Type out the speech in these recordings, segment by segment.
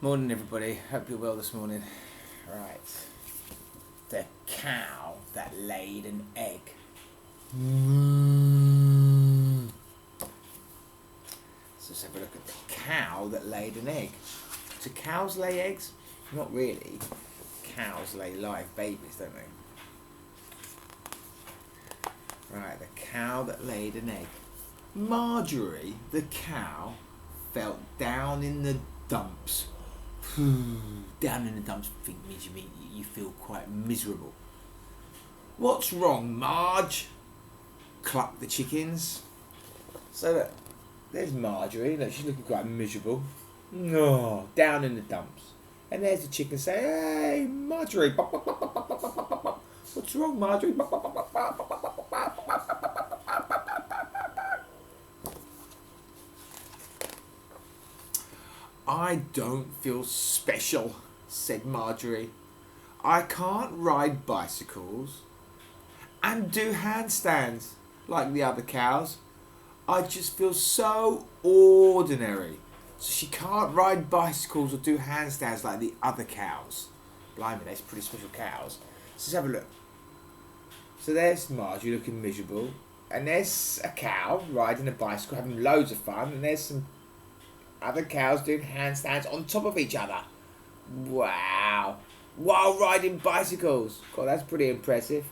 Morning, everybody. Hope you're well this morning. Right. The cow that laid an egg. So let's have a look at the cow that laid an egg. Do cows lay eggs? Not really. Cows lay live babies, don't they? Right, the cow that laid an egg. Marjorie, the cow, felt down in the dumps. Down in the dumps means you feel quite miserable. What's wrong, Marge? Clucked the chickens. So look, there's Marjorie. Look, she's looking quite miserable. No, down in the dumps. And there's the chicken saying, "Hey, Marjorie, what's wrong, Marjorie?" "I don't feel special," said Marjorie. "I can't ride bicycles and do handstands like the other cows. I just feel so ordinary." So she can't ride bicycles or do handstands like the other cows. Blimey, they're pretty special cows. So let's have a look. So there's Marjorie looking miserable. And there's a cow riding a bicycle having loads of fun. And there's some other cows doing handstands on top of each other. Wow. While riding bicycles. God, that's pretty impressive.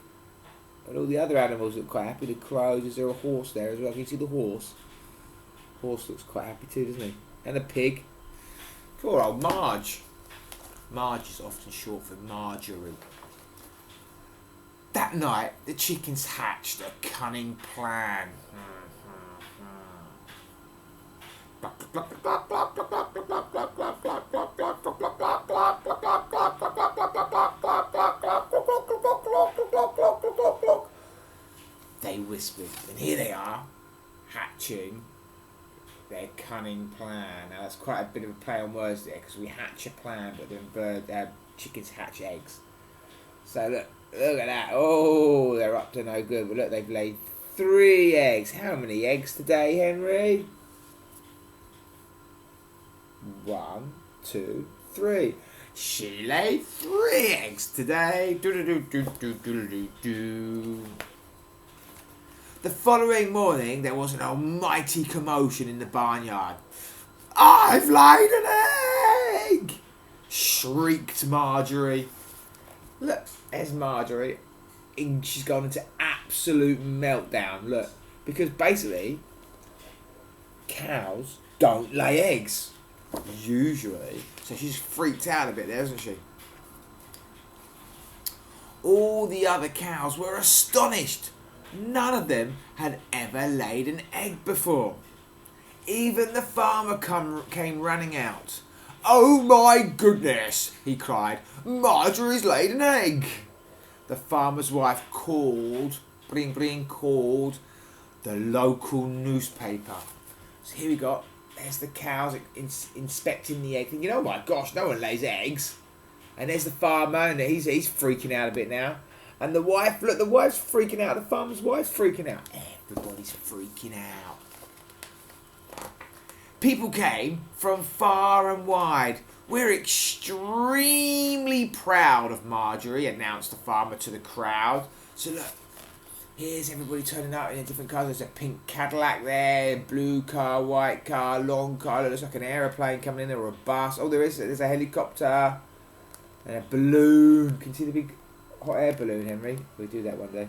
And all the other animals look quite happy. The crows, is there a horse there as well? Can you see the horse? Horse looks quite happy too, doesn't he? And a pig. Poor old Marge. Marge is often short for Marjorie. That night, the chickens hatched a cunning plan. They whispered, and here they are, hatching their cunning plan. Now that's quite a bit of a play on words there, because we hatch a plan, but then chickens hatch eggs. So look at that. Oh, they're up to no good. But look, they've laid 3 eggs. How many eggs today, Henry? 1, 2, 3. She laid 3 eggs today. The following morning, there was an almighty commotion in the barnyard. "I've laid an egg!" shrieked Marjorie. Look, there's Marjorie. She's gone into absolute meltdown. Look, because basically, cows don't lay eggs. Usually. So she's freaked out a bit there, isn't she? All the other cows were astonished. None of them had ever laid an egg before. Even the farmer came running out. "Oh my goodness," he cried. "Marjorie's laid an egg." The farmer's wife called the local newspaper. So here we got, there's the cows inspecting the egg, thinking, "Oh my gosh, no one lays eggs." And there's the farmer, and he's freaking out a bit now. And the wife, look, the wife's freaking out, the farmer's wife's freaking out. Everybody's freaking out. People came from far and wide. "We're extremely proud of Marjorie," announced the farmer to the crowd. So look, here's everybody turning up in different colours. There's a pink Cadillac there, blue car, white car, long car. It looks like an aeroplane coming in there, or a bus. Oh, there's a helicopter. And a balloon. Can you see the big hot air balloon, Henry? We'll do that one day.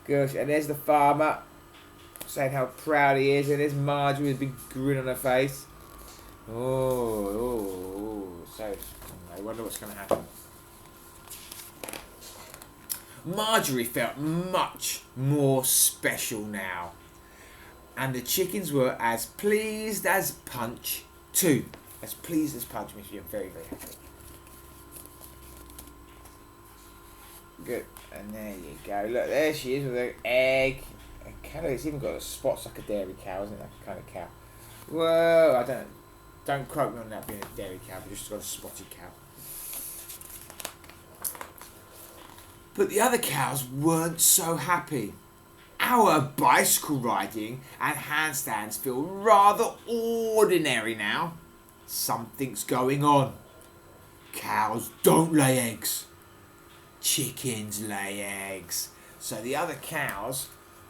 Gosh, and there's the farmer saying how proud he is. And there's Marjorie with a big grin on her face. So I wonder what's going to happen. Marjorie felt much more special now. And the chickens were as pleased as Punch too. As pleased as Punch means you're very, very happy. Good. And there you go. Look, there she is with her egg. It's even got spots like a dairy cow, isn't it? Like a kind of cow. Whoa, don't quote me on that being a dairy cow, but just got a spotted cow. But the other cows weren't so happy. "Our bicycle riding and handstands feel rather ordinary now," Something's going on. Cows don't lay eggs. Chickens lay eggs. So the other cows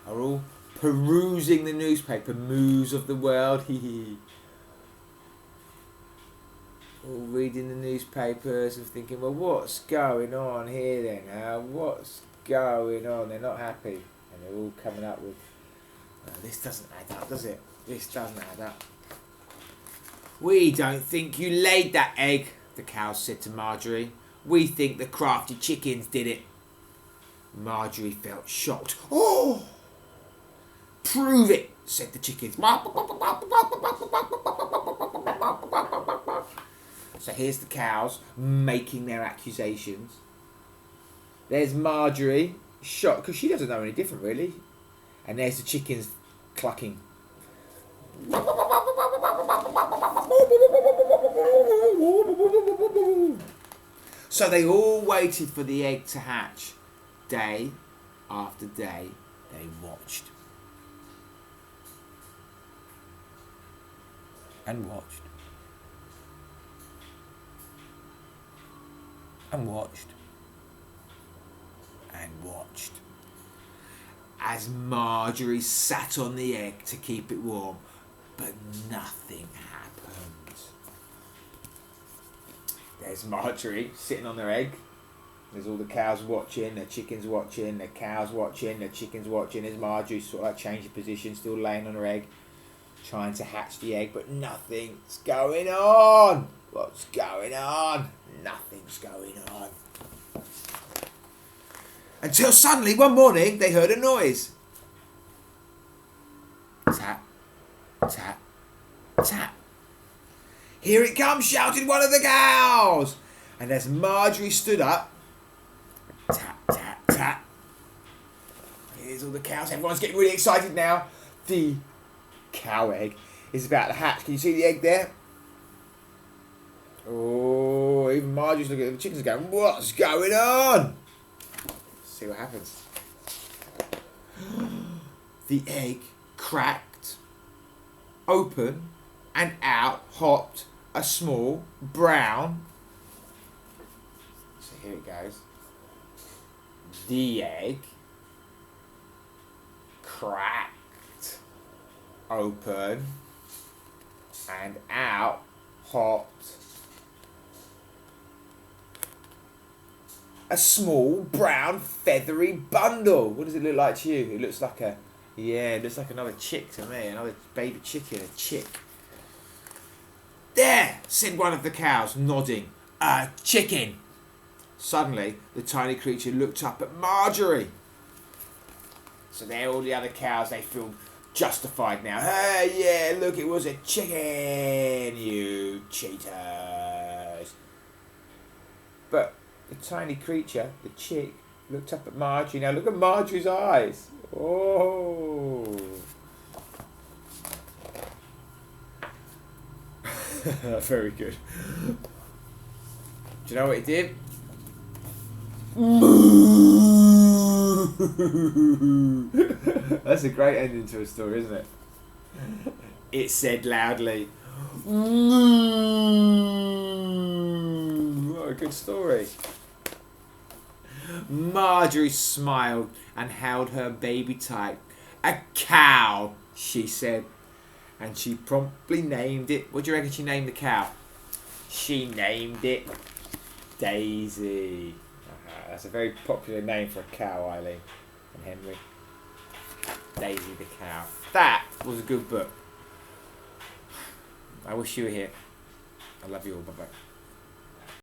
are all perusing the newspaper, moos of the world, all reading the newspapers and thinking, well, what's going on here then? What's going on? They're not happy. And they're all coming up with, this doesn't add up, does it? This doesn't add up. We don't think you laid that egg, the cows said to Marjorie. We think the crafty chickens did it. Marjorie felt shocked. Oh! Prove it, said the chickens. So here's the cows making their accusations. There's Marjorie, shocked, because she doesn't know any different, really. And there's the chickens clucking. So they all waited for the egg to hatch. Day after day, they watched. And watched. And watched. And watched. As Marjorie sat on the egg to keep it warm, but nothing happened. There's Marjorie sitting on her egg. There's all the cows watching, the chickens watching, the cows watching, the chickens watching. There's Marjorie sort of like changing position, still laying on her egg, trying to hatch the egg, but nothing's going on. What's going on? Nothing's going on. Until suddenly, one morning, they heard a noise. Tap, tap, tap. Here it comes, shouted one of the cows. And as Marjorie stood up, tap, tap, tap. Here's all the cows. Everyone's getting really excited now. The cow egg is about to hatch. Can you see the egg there? Oh, even Marjorie's looking at the chickens going, what's going on? See what happens. The egg cracked open and out hopped a small brown. So here it goes. The egg cracked open and out hopped a small brown feathery bundle. What does it look like to you? It looks like it looks like another chick to me, another baby chicken, a chick. There, said one of the cows, nodding. A chicken. Suddenly, the tiny creature looked up at Marjorie. So there, all the other cows, they feel justified now. Hey, yeah, look, it was a chicken, you cheaters. But the tiny creature, the chick, looked up at Marjorie. Now look at Marjorie's eyes. Oh. Very good. Do you know what it did? That's a great ending to a story, isn't it? It said loudly, what a good story. Marjorie smiled and held her baby tight. A cow, she said. And she promptly named it. What do you reckon she named the cow? She named it Daisy. That's a very popular name for a cow, Eileen and Henry. Daisy the cow. That was a good book. I wish you were here. I love you all. Bye-bye.